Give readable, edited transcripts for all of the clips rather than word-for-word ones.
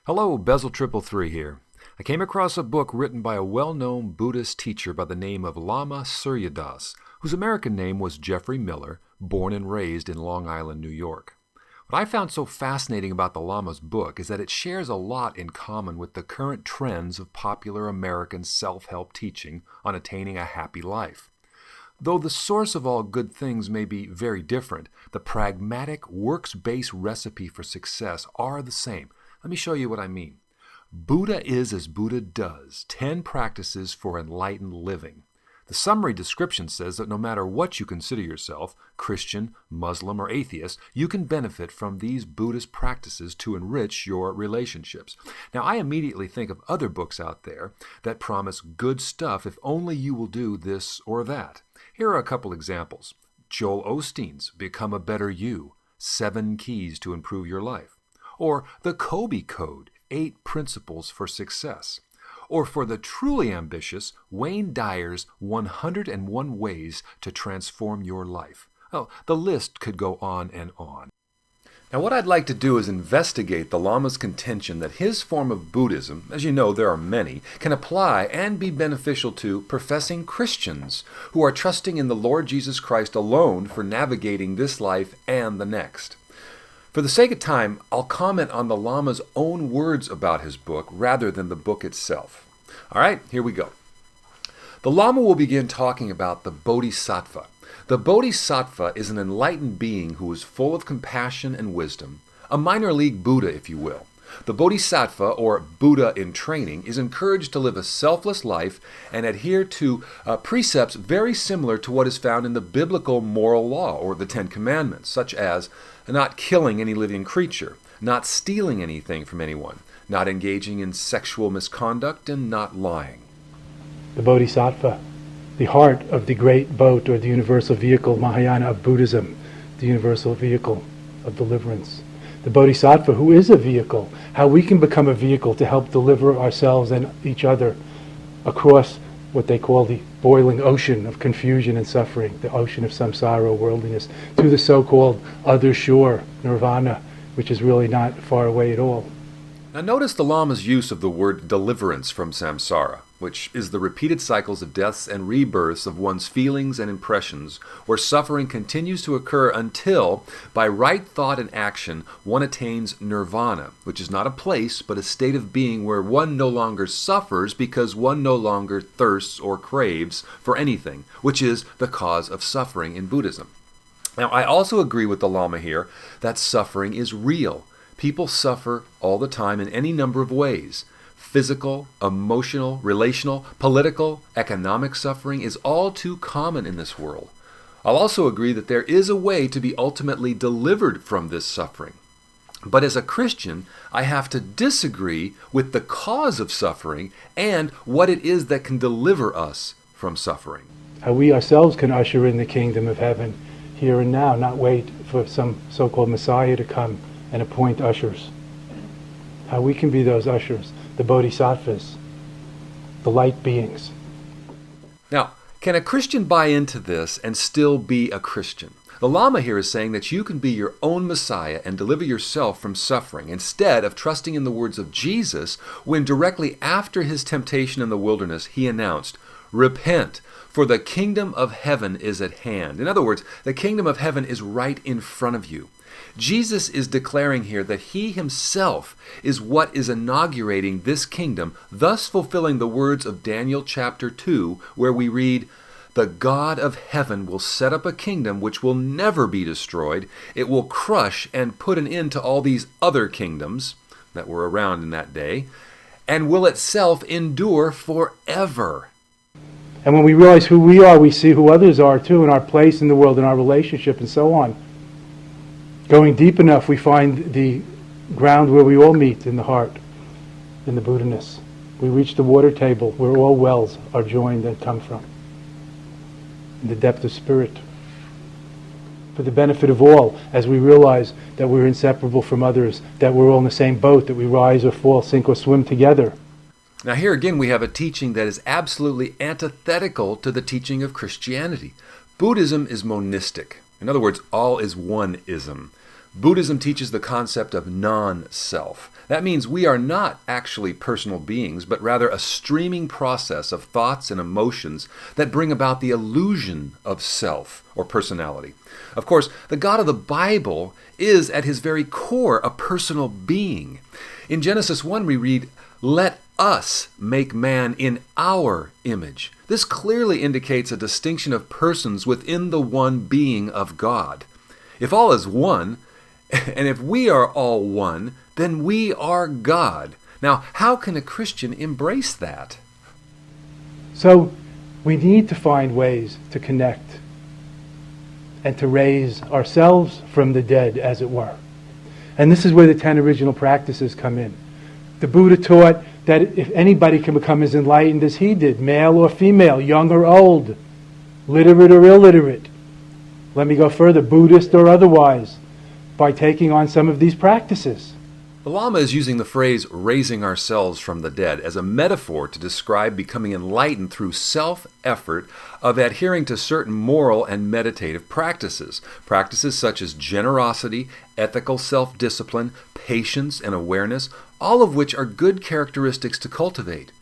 Hello, Bezel333 here. I came across a book written by a well-known Buddhist teacher by the name of Lama Suryadas, whose American name was Jeffrey Miller, born and raised in Long Island, New York. What I found so fascinating about the Lama's book is that it shares a lot in common with the current trends of popular American self-help teaching on attaining a happy life. Though the source of all good things may be very different, the pragmatic, works-based recipe for success are the same. Let me show you what I mean. Buddha is as Buddha does, 10 practices for enlightened living. The summary description says that no matter what you consider yourself, Christian, Muslim, or atheist, you can benefit from these Buddhist practices to enrich your relationships. Now, I immediately think of other books out there that promise good stuff if only you will do this or that. Here are a couple examples. Joel Osteen's Become a Better You, 7 Keys to Improve Your Life. Or the Kobe Code, 8 Principles for Success. Or for the truly ambitious, Wayne Dyer's 101 Ways to Transform Your Life. Oh, the list could go on and on. Now what I'd like to do is investigate the Lama's contention that his form of Buddhism, as you know there are many, can apply and be beneficial to professing Christians who are trusting in the Lord Jesus Christ alone for navigating this life and the next. For the sake of time, I'll comment on the Lama's own words about his book rather than the book itself. All right, here we go. The Lama will begin talking about the Bodhisattva. The Bodhisattva is an enlightened being who is full of compassion and wisdom, a minor league Buddha, if you will. The Bodhisattva, or Buddha in training, is encouraged to live a selfless life and adhere to precepts very similar to what is found in the biblical moral law, or the 10 Commandments, such as not killing any living creature, not stealing anything from anyone, not engaging in sexual misconduct, and not lying. The Bodhisattva, the heart of the great boat or the universal vehicle, Mahayana of Buddhism, the universal vehicle of deliverance. The Bodhisattva, who is a vehicle, how we can become a vehicle to help deliver ourselves and each other across what they call the boiling ocean of confusion and suffering, the ocean of samsara, worldliness, to the so-called other shore, nirvana, which is really not far away at all. Now notice the Lama's use of the word deliverance from samsara, which is the repeated cycles of deaths and rebirths of one's feelings and impressions, where suffering continues to occur until, by right thought and action, one attains nirvana, which is not a place, but a state of being where one no longer suffers because one no longer thirsts or craves for anything, which is the cause of suffering in Buddhism. Now, I also agree with the Lama here that suffering is real. People suffer all the time in any number of ways. Physical, emotional, relational, political, economic suffering is all too common in this world. I'll also agree that there is a way to be ultimately delivered from this suffering. But as a Christian, I have to disagree with the cause of suffering and what it is that can deliver us from suffering. How we ourselves can usher in the kingdom of heaven here and now, not wait for some so-called Messiah to come and appoint ushers. How we can be those ushers, the bodhisattvas, the light beings. Now, can a Christian buy into this and still be a Christian? The Lama here is saying that you can be your own Messiah and deliver yourself from suffering instead of trusting in the words of Jesus when directly after his temptation in the wilderness he announced, "Repent, for the kingdom of heaven is at hand." In other words, the kingdom of heaven is right in front of you. Jesus is declaring here that he himself is what is inaugurating this kingdom, thus fulfilling the words of Daniel chapter 2, where we read, "The God of heaven will set up a kingdom which will never be destroyed. It will crush and put an end to all these other kingdoms that were around in that day, and will itself endure forever." And when we realize who we are, we see who others are too, and our place in the world, and our relationship, and so on. Going deep enough, we find the ground where we all meet in the heart, in the Buddha-ness. We reach the water table where all wells are joined and come from, in the depth of spirit. For the benefit of all, as we realize that we're inseparable from others, that we're all in the same boat, that we rise or fall, sink or swim together. Now here again we have a teaching that is absolutely antithetical to the teaching of Christianity. Buddhism is monistic. In other words, all is one-ism. Buddhism teaches the concept of non-self. That means we are not actually personal beings, but rather a streaming process of thoughts and emotions that bring about the illusion of self or personality. Of course, the God of the Bible is at his very core a personal being. In Genesis 1 we read, "Let us make man in our image." This clearly indicates a distinction of persons within the one being of God. If all is one, and if we are all one, then we are God. Now, how can a Christian embrace that? So we need to find ways to connect and to raise ourselves from the dead, as it were. And this is where the 10 original practices come in. The Buddha taught that if anybody can become as enlightened as he did, male or female, young or old, literate or illiterate, let me go further, Buddhist or otherwise, by taking on some of these practices. The Lama is using the phrase raising ourselves from the dead as a metaphor to describe becoming enlightened through self-effort of adhering to certain moral and meditative practices. Practices such as generosity, ethical self-discipline, patience, and awareness, all of which are good characteristics to cultivate.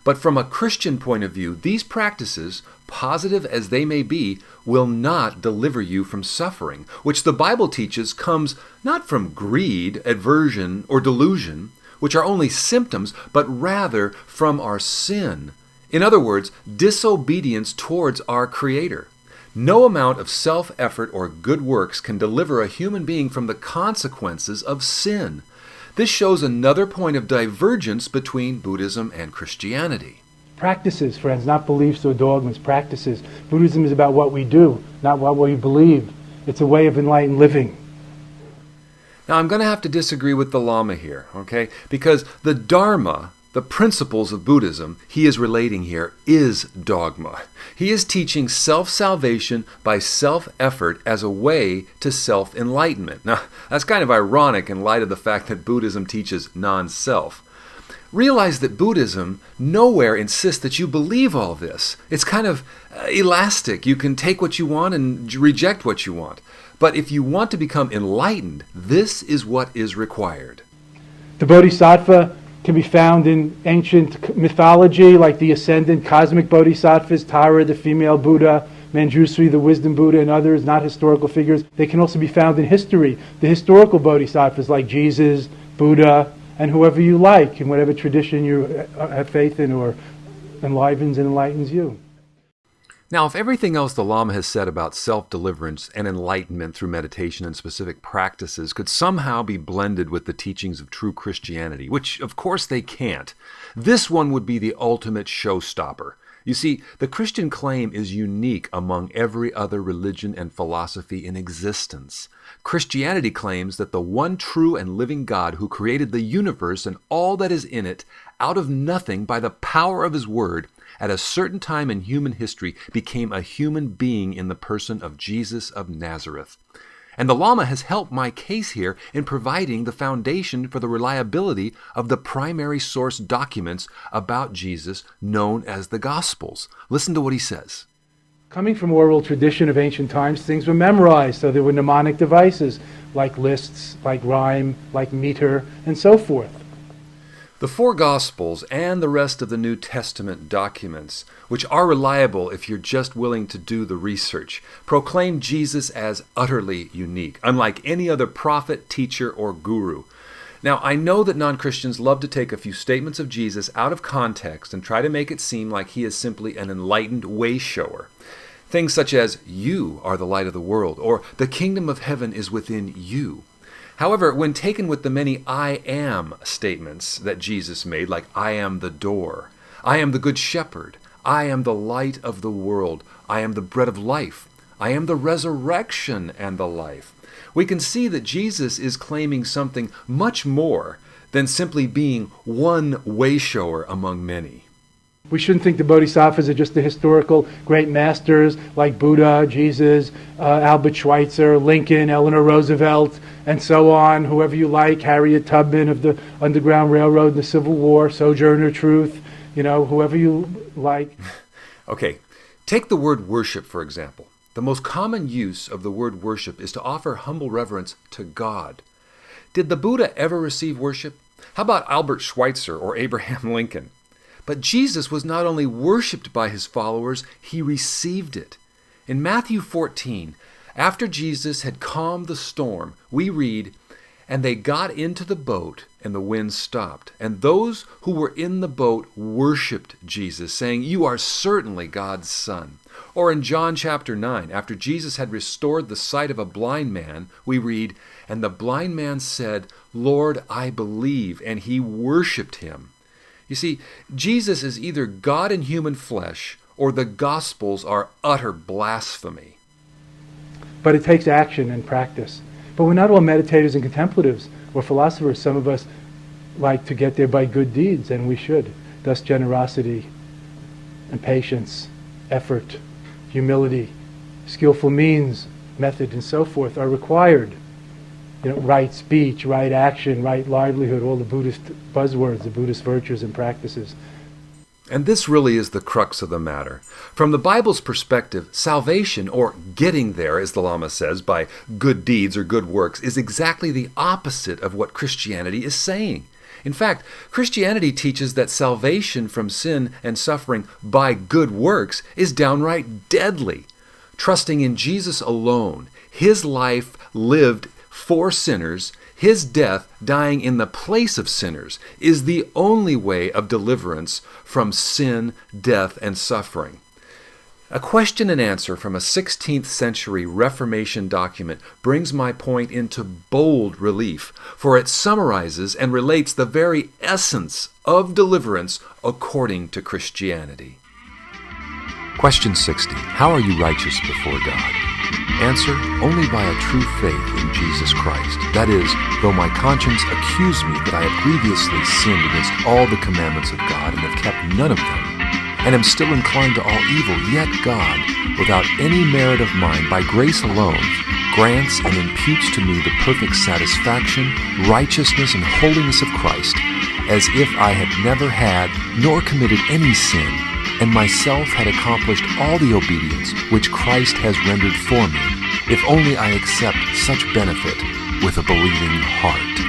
But from a Christian point of view, these practices, positive as they may be, will not deliver you from suffering, which the Bible teaches comes not from greed, aversion, or delusion, which are only symptoms, but rather from our sin. In other words, disobedience towards our Creator. No amount of self-effort or good works can deliver a human being from the consequences of sin. This shows another point of divergence between Buddhism and Christianity. Practices, friends, not beliefs or dogmas, practices. Buddhism is about what we do, not what we believe. It's a way of enlightened living. Now, I'm going to have to disagree with the Lama here, okay? Because the Dharma, the principles of Buddhism he is relating here, is dogma. He is teaching self-salvation by self-effort as a way to self-enlightenment. Now, that's kind of ironic in light of the fact that Buddhism teaches non-self. Realize that Buddhism nowhere insists that you believe all this. It's kind of elastic. You can take what you want and reject what you want. But if you want to become enlightened, this is what is required. The Bodhisattva can be found in ancient mythology, like the ascendant cosmic bodhisattvas, Tara, the female Buddha, Manjusri, the wisdom Buddha, and others, not historical figures. They can also be found in history. The historical bodhisattvas like Jesus, Buddha, and whoever you like, in whatever tradition you have faith in or enlivens and enlightens you. Now, if everything else the Lama has said about self-deliverance and enlightenment through meditation and specific practices could somehow be blended with the teachings of true Christianity, which of course they can't, this one would be the ultimate showstopper. You see, the Christian claim is unique among every other religion and philosophy in existence. Christianity claims that the one true and living God who created the universe and all that is in it out of nothing by the power of his word at a certain time in human history became a human being in the person of Jesus of Nazareth. And the Lama has helped my case here in providing the foundation for the reliability of the primary source documents about Jesus known as the Gospels. Listen to what he says. Coming from oral tradition of ancient times, things were memorized, so there were mnemonic devices like lists, like rhyme, like meter, and so forth. The four Gospels and the rest of the New Testament documents, which are reliable if you're just willing to do the research, proclaim Jesus as utterly unique, unlike any other prophet, teacher, or guru. Now, I know that non-Christians love to take a few statements of Jesus out of context and try to make it seem like he is simply an enlightened way-shower. Things such as, "You are the light of the world," or "The kingdom of heaven is within you." However, when taken with the many "I am" statements that Jesus made, like "I am the door," "I am the good shepherd," I am the light of the world. I am the bread of life. I am the resurrection and the life. We can see that Jesus is claiming something much more than simply being one wayshower among many. We shouldn't think the Bodhisattvas are just the historical great masters like Buddha, Jesus, Albert Schweitzer, Lincoln, Eleanor Roosevelt, and so on, whoever you like, Harriet Tubman of the Underground Railroad and the Civil War, Sojourner Truth, whoever you like. Okay, take the word worship, for example. The most common use of the word worship is to offer humble reverence to God. Did the Buddha ever receive worship? How about Albert Schweitzer or Abraham Lincoln? But Jesus was not only worshipped by his followers, he received it. In Matthew 14, after Jesus had calmed the storm, we read, "And they got into the boat, and the wind stopped. And those who were in the boat worshipped Jesus, saying, 'You are certainly God's Son.'" Or in John chapter 9, after Jesus had restored the sight of a blind man, we read, "And the blind man said, 'Lord, I believe,' and he worshipped him." You see, Jesus is either God in human flesh, or the Gospels are utter blasphemy. But it takes action and practice. But we're not all meditators and contemplatives or philosophers. Some of us like to get there by good deeds, and we should. Thus generosity and patience, effort, humility, skillful means, method, and so forth are required. Right speech, right action, right livelihood, all the Buddhist buzzwords, the Buddhist virtues and practices. And this really is the crux of the matter. From the Bible's perspective, salvation, or getting there, as the Lama says, by good deeds or good works, is exactly the opposite of what Christianity is saying. In fact, Christianity teaches that salvation from sin and suffering by good works is downright deadly. Trusting in Jesus alone, his life lived for sinners, his death dying in the place of sinners, is the only way of deliverance from sin, death, and suffering. A question and answer from a 16th century Reformation document brings my point into bold relief, for it summarizes and relates the very essence of deliverance according to Christianity. Question 60. How are you righteous before God? Answer, only by a true faith in Jesus Christ. That is, though my conscience accuse me that I have grievously sinned against all the commandments of God and have kept none of them, and am still inclined to all evil, yet God, without any merit of mine, by grace alone, grants and imputes to me the perfect satisfaction, righteousness, and holiness of Christ, as if I had never had nor committed any sin, and myself had accomplished all the obedience which Christ has rendered for me, if only I accept such benefit with a believing heart.